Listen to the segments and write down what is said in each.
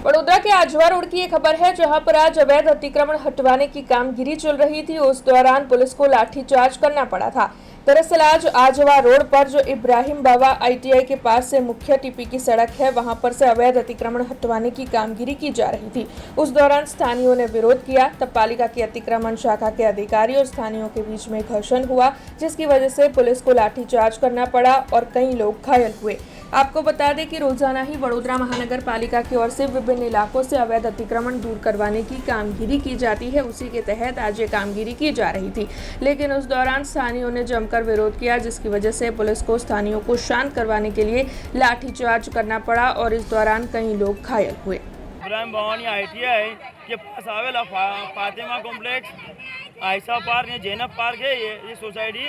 वडोदरा के आजवा रोड की एक खबर है, जहां पर आज अवैध अतिक्रमण हटवाने की कामगिरी चल रही थी। उस दौरान पुलिस को लाठीचार्ज करना पड़ा था। दरअसल आज आजवा रोड पर जो इब्राहिम बाबा ITI के पास से मुख्य टीपी की सड़क है, वहां पर से अवैध अतिक्रमण हटवाने की कामगिरी की जा रही थी। उस दौरान स्थानीयों ने विरोध किया। तब पालिका की अतिक्रमण शाखा के अधिकारी और स्थानीयों के बीच में घर्षण हुआ, जिसकी वजह से पुलिस को लाठीचार्ज करना पड़ा और कई लोग घायल हुए। आपको बता दें कि रोजाना ही वडोदरा महानगर पालिका की ओर से विभिन्न इलाकों से अवैध अतिक्रमण दूर करवाने की कामगिरी की जाती है। उसी के तहत आज ये कामगिरी की जा रही थी, लेकिन उस दौरान स्थानीयों ने जमकर विरोध किया, जिसकी वजह से पुलिस को स्थानीयों को शांत करवाने के लिए लाठीचार्ज करना पड़ा और इस दौरान कई लोग घायल हुए। इब्राहिम भवानी ITI के पास आवेला फातिमा कॉम्प्लेक्स, आयशा पार्क है, जैनब पार्क है, ये सोसाइटी।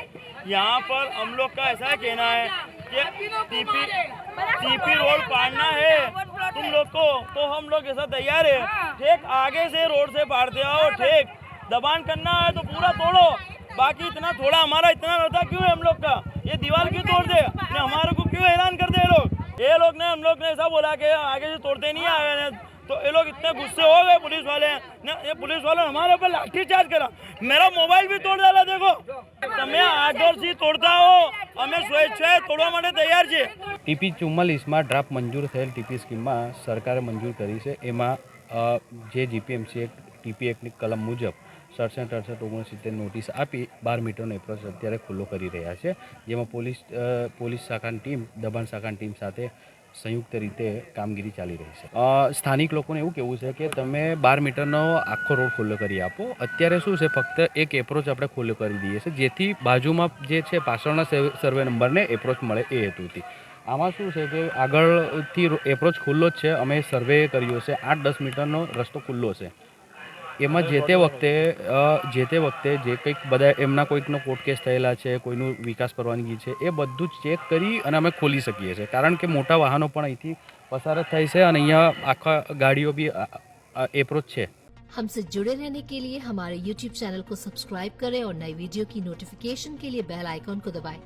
यहाँ पर हम लोग का ऐसा कहना है कि टीपी रोड पाड़ना है तुम लोग को, तो हम लोग ऐसा तैयार है। ठीक आगे से रोड से पाड़ते आओ, ठीक दबान करना है तो पूरा तोड़ो, बाकी इतना थोड़ा हमारा इतना रहता क्यों है हम लोग का, ये दीवार क्यों तोड़ दे, हमारे को क्यों हैरान कर दे ये लोग ने हम लोग ने ऐसा बोला कि आगे से तोड़ते नहीं आए, तो ये लोग इतने गुस्से हो गए पुलिस वाले ने, ये पुलिस वालों ने हमारे ऊपर लाठीचार्ज करा, मेरा मोबाइल भी तोड़ डाला। देखो તમે આગળથી તોડતા હો, અમે સ્વેચ્છાએ તોડવા માટે તૈયાર છીએ। TP 44માં ડ્રાફ્ટ મંજૂર થયેલ TP સ્કીમમાં સરકારે મંજૂર કરી છે। એમાં જે GPMC એક્ટ TP એક્ટની કલમ મુજબ 67, 68, 69 નોટિસ આપી 12 મીટરનો એપ્રોચ અત્યારે ખુલ્લો કરી રહ્યા છે, જેમાં પોલીસ શાખાની ટીમ દબાણ શાખાની ટીમ સાથે સંયુક્ત રીતે કામગીરી ચાલી રહી છે। સ્થાનિક લોકોને એવું કહેવું છે કે તમે 12 મીટરનો આખો રોડ ખુલ્લો કરી આપો। અત્યારે શું છે, ફક્ત એક એપ્રોચ આપણે ખુલ્લો કરી દઈએ છીએ, જેથી બાજુમાં જે છે પાછળના સર્વે નંબરને એપ્રોચ મળે એ હેતુથી। આમાં શું છે કે આગળથી એપ્રોચ ખુલ્લો જ છે, અમે સર્વે કર્યો છે, 8-10 મીટરનો રસ્તો ખુલ્લો છે। એમાં જે તે વખતે જે કંઈક બધા એમના કોઈકનો કોર્ટ કેસ થયેલા છે, કોઈનું વિકાસ પરવાનગી છે, એ બધું જ ચેક કરી અને અમે ખોલી શકીએ છીએ, કારણ કે મોટા વાહનો પણ અહીંથી પસાર જ થાય છે અને અહીંયા આખા ગાડીઓ બી એપ્રોચ છે। हमसे जुड़े रहने के लिए हमारे YouTube चैनल को सब्सक्राइब करें और नई वीडियो की नोटिफिकेशन के लिए बेल आइकॉन को दबाएं।